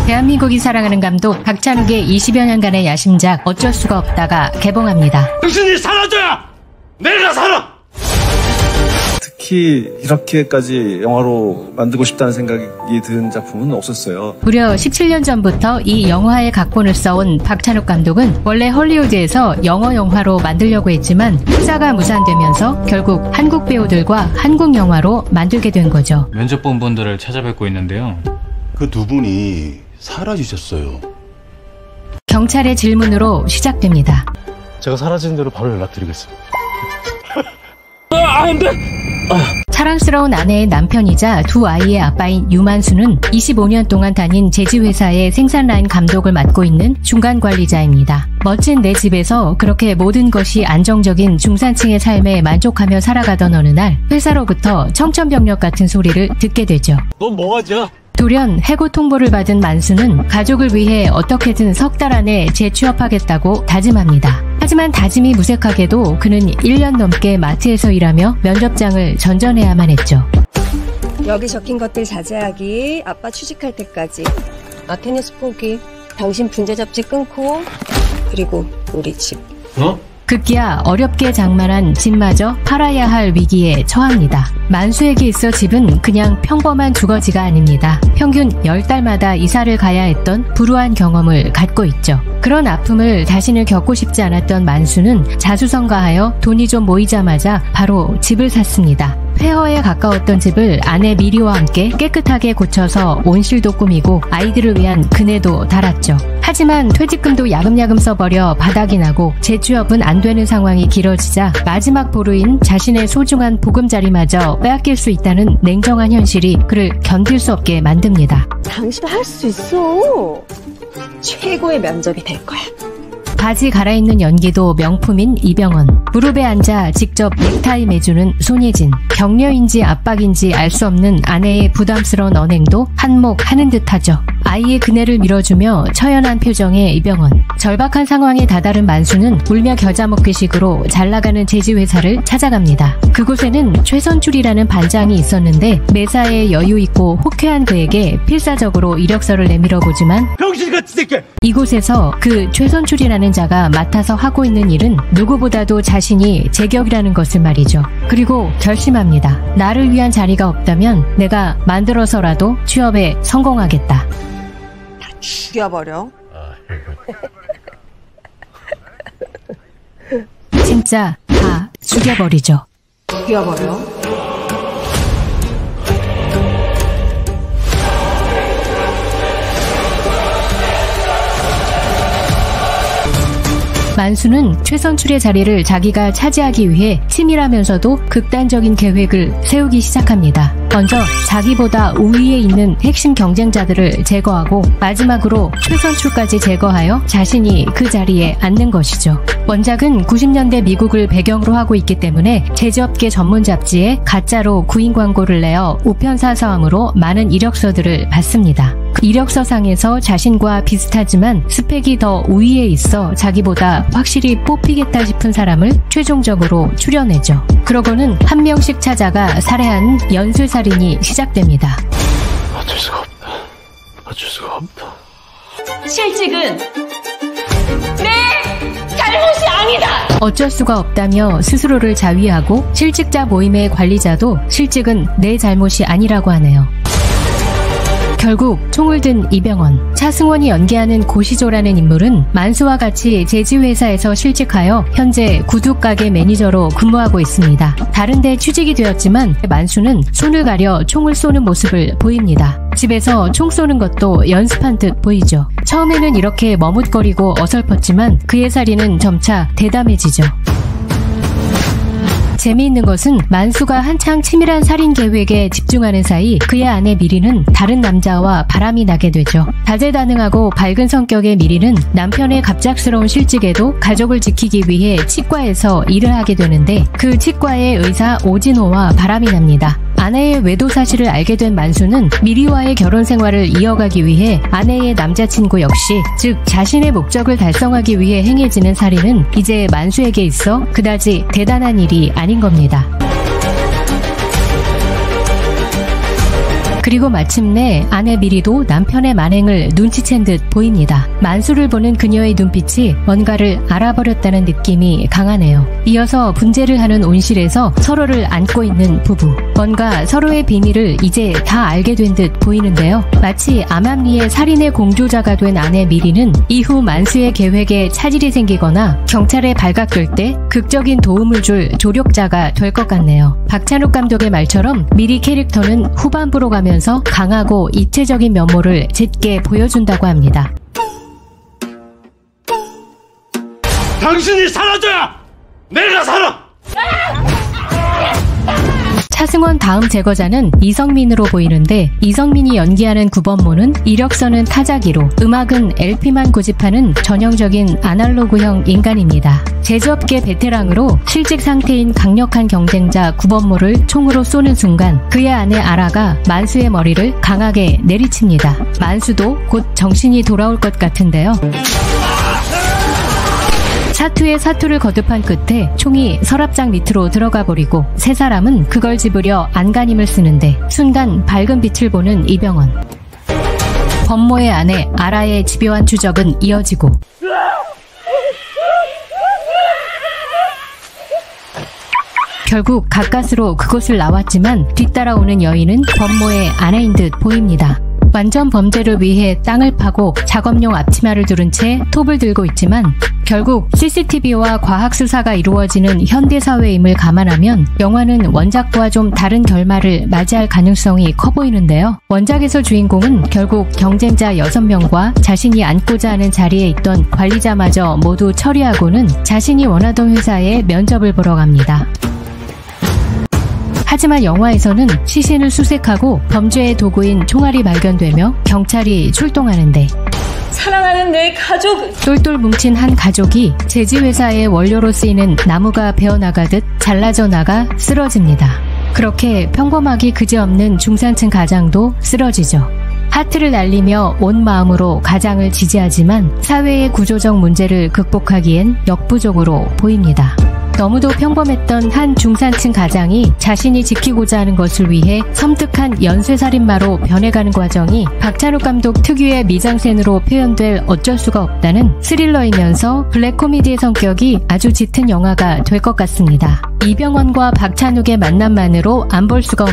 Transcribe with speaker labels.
Speaker 1: 대한민국이 사랑하는 감독 박찬욱의 20여 년간의 야심작 어쩔 수가 없다가 개봉합니다.
Speaker 2: 당신이 사라져야 내가 살아!
Speaker 3: 특히 이렇게까지 영화로 만들고 싶다는 생각이 든 작품은 없었어요.
Speaker 1: 무려 17년 전부터 이 영화의 각본을 써온 박찬욱 감독은 원래 헐리우드에서 영화로 만들려고 했지만 투자가 무산되면서 결국 한국 배우들과 한국 영화로 만들게 된 거죠.
Speaker 4: 면접 본 분들을 찾아뵙고 있는데요.
Speaker 2: 그 두 분이 사라지셨어요.
Speaker 1: 경찰의 질문으로 시작됩니다.
Speaker 2: 제가 사라진 대로 바로 연락드리겠습니다.
Speaker 4: 안 돼!
Speaker 1: 사랑스러운 아내의 남편이자 두 아이의 아빠인 유만수는 25년 동안 다닌 제지회사의 생산라인 감독을 맡고 있는 중간관리자입니다. 멋진 내 집에서 그렇게 모든 것이 안정적인 중산층의 삶에 만족하며 살아가던 어느 날 회사로부터 청천벽력 같은 소리를 듣게 되죠.
Speaker 2: 넌 뭐하냐?
Speaker 1: 돌연 해고 통보를 받은 만수는 가족을 위해 어떻게든 석 달 안에 재취업하겠다고 다짐합니다. 하지만 다짐이 무색하게도 그는 1년 넘게 마트에서 일하며 면접장을 전전해야만 했죠.
Speaker 5: 여기 적힌 것들 자제하기, 아빠 취직할 때까지. 테니스 포기, 당신 분재 잡지 끊고, 그리고 우리 집.
Speaker 1: 급기야 어렵게 장만한 집마저 팔아야 할 위기에 처합니다. 만수에게 있어 집은 그냥 평범한 주거지가 아닙니다. 평균 10달마다 이사를 가야 했던 불우한 경험을 갖고 있죠. 그런 아픔을 다시는 겪고 싶지 않았던 만수는 자수성가하여 돈이 좀 모이자마자 바로 집을 샀습니다. 폐허에 가까웠던 집을 아내 미리와 함께 깨끗하게 고쳐서 온실도 꾸미고 아이들을 위한 그네도 달았죠. 하지만 퇴직금도 야금야금 써버려 바닥이 나고 재취업은 안 되는 상황이 길어지자 마지막 보루인 자신의 소중한 보금자리마저 빼앗길 수 있다는 냉정한 현실이 그를 견딜 수 없게 만듭니다.
Speaker 5: 당신 할 수 있어. 최고의 면접이 될 거야.
Speaker 1: 바지 갈아입는 연기도 명품인 이병헌, 무릎에 앉아 직접 넥타이 매주는 손예진, 격려인지 압박인지 알 수 없는 아내의 부담스러운 언행도 한몫하는 듯하죠. 아이의 그네를 밀어주며 처연한 표정의 이병헌, 절박한 상황에 다다른 만수는 울며 겨자 먹기식으로 잘나가는 제지회사를 찾아갑니다. 그곳에는 최선출이라는 반장이 있었는데 매사에 여유있고 호쾌한 그에게 필사적으로 이력서를 내밀어보지만
Speaker 2: 병신같이 새끼!
Speaker 1: 이곳에서 그 최선출이라는 자가 맡아서 하고 있는 일은 누구보다도 자신이 제격이라는 것을 말이죠. 그리고 결심합니다. 나를 위한 자리가 없다면 내가 만들어서라도 취업에 성공하겠다.
Speaker 5: 다 죽여버려.
Speaker 1: 진짜 다 죽여버리죠.
Speaker 5: 죽여버려.
Speaker 1: 만수는 최선출의 자리를 자기가 차지하기 위해 치밀하면서도 극단적인 계획을 세우기 시작합니다. 먼저 자기보다 우위에 있는 핵심 경쟁자들을 제거하고 마지막으로 최선출까지 제거하여 자신이 그 자리에 앉는 것이죠. 원작은 90년대 미국을 배경으로 하고 있기 때문에 제조업계 전문 잡지에 가짜로 구인 광고를 내어 우편사서함으로 많은 이력서들을 받습니다. 이력서상에서 자신과 비슷하지만 스펙이 더 우위에 있어 자기보다 확실히 뽑히겠다 싶은 사람을 최종적으로 추려내죠. 그러고는 한 명씩 찾아가 살해하는 연쇄살인이 시작됩니다.
Speaker 2: 어쩔 수가 없다. 어쩔 수가 없다.
Speaker 6: 실직은 내 잘못이 아니다!
Speaker 1: 어쩔 수가 없다며 스스로를 자위하고 실직자 모임의 관리자도 실직은 내 잘못이 아니라고 하네요. 결국 총을 든 이병헌, 차승원이 연기하는 고시조라는 인물은 만수와 같이 제지회사에서 실직하여 현재 구두가게 매니저로 근무하고 있습니다. 다른 데 취직이 되었지만 만수는 손을 가려 총을 쏘는 모습을 보입니다. 집에서 총 쏘는 것도 연습한 듯 보이죠. 처음에는 이렇게 머뭇거리고 어설펐지만 그의 살인은 점차 대담해지죠. 재미있는 것은 만수가 한창 치밀한 살인 계획에 집중하는 사이 그의 아내 미리는 다른 남자와 바람이 나게 되죠. 다재다능하고 밝은 성격의 미리는 남편의 갑작스러운 실직에도 가족을 지키기 위해 치과에서 일을 하게 되는데 그 치과의 의사 오진호와 바람이 납니다. 아내의 외도 사실을 알게 된 만수는 미리와의 결혼 생활을 이어가기 위해 아내의 남자친구 역시, 즉 자신의 목적을 달성하기 위해 행해지는 살인은 이제 만수에게 있어 그다지 대단한 일이 아닌 겁니다. 그리고 마침내 아내 미리도 남편의 만행을 눈치챈 듯 보입니다. 만수를 보는 그녀의 눈빛이 뭔가를 알아버렸다는 느낌이 강하네요. 이어서 분재를 하는 온실에서 서로를 안고 있는 부부. 뭔가 서로의 비밀을 이제 다 알게 된 듯 보이는데요. 마치 암암리의 살인의 공조자가 된 아내 미리는 이후 만수의 계획에 차질이 생기거나 경찰에 발각될 때 극적인 도움을 줄 조력자가 될 것 같네요. 박찬욱 감독의 말처럼 미리 캐릭터는 후반부로 가면서 강하고 입체적인 면모를 짙게 보여준다고 합니다.
Speaker 2: 당신이 사라져야 내가 살아!
Speaker 1: 차승원 다음 제거자는 이성민으로 보이는데 이성민이 연기하는 구본모는 이력서는 타자기로 음악은 LP만 고집하는 전형적인 아날로그형 인간입니다. 제조업계 베테랑으로 실직 상태인 강력한 경쟁자 구본모를 총으로 쏘는 순간 그의 아내 아라가 만수의 머리를 강하게 내리칩니다. 만수도 곧 정신이 돌아올 것 같은데요. 사투에 사투를 거듭한 끝에 총이 서랍장 밑으로 들어가 버리고 세 사람은 그걸 집으려 안간힘을 쓰는데 순간 밝은 빛을 보는 이병헌. 범모의 아내 아라의 집요한 추적은 이어지고 결국 가까스로 그곳을 나왔지만 뒤따라오는 여인은 범모의 아내인 듯 보입니다. 완전 범죄를 위해 땅을 파고 작업용 앞치마를 두른 채 톱을 들고 있지만 결국 CCTV와 과학수사가 이루어지는 현대사회임을 감안하면 영화는 원작과 좀 다른 결말을 맞이할 가능성이 커 보이는데요. 원작에서 주인공은 결국 경쟁자 6명과 자신이 앉고자 하는 자리에 있던 관리자마저 모두 처리하고는 자신이 원하던 회사에 면접을 보러 갑니다. 하지만 영화에서는 시신을 수색하고 범죄의 도구인 총알이 발견되며 경찰이 출동하는데
Speaker 6: 사랑하는 내 가족은
Speaker 1: 똘똘 뭉친 한 가족이 제지회사의 원료로 쓰이는 나무가 베어나가듯 잘라져 나가 쓰러집니다. 그렇게 평범하기 그지없는 중산층 가장도 쓰러지죠. 하트를 날리며 온 마음으로 가장을 지지하지만 사회의 구조적 문제를 극복하기엔 역부족으로 보입니다. 너무도 평범했던 한 중산층 가장이 자신이 지키고자 하는 것을 위해 섬뜩한 연쇄살인마로 변해가는 과정이 박찬욱 감독 특유의 미장센으로 표현될 어쩔 수가 없다는 스릴러이면서 블랙 코미디의 성격이 아주 짙은 영화가 될 것 같습니다. 이병헌과 박찬욱의 만남만으로 안 볼 수가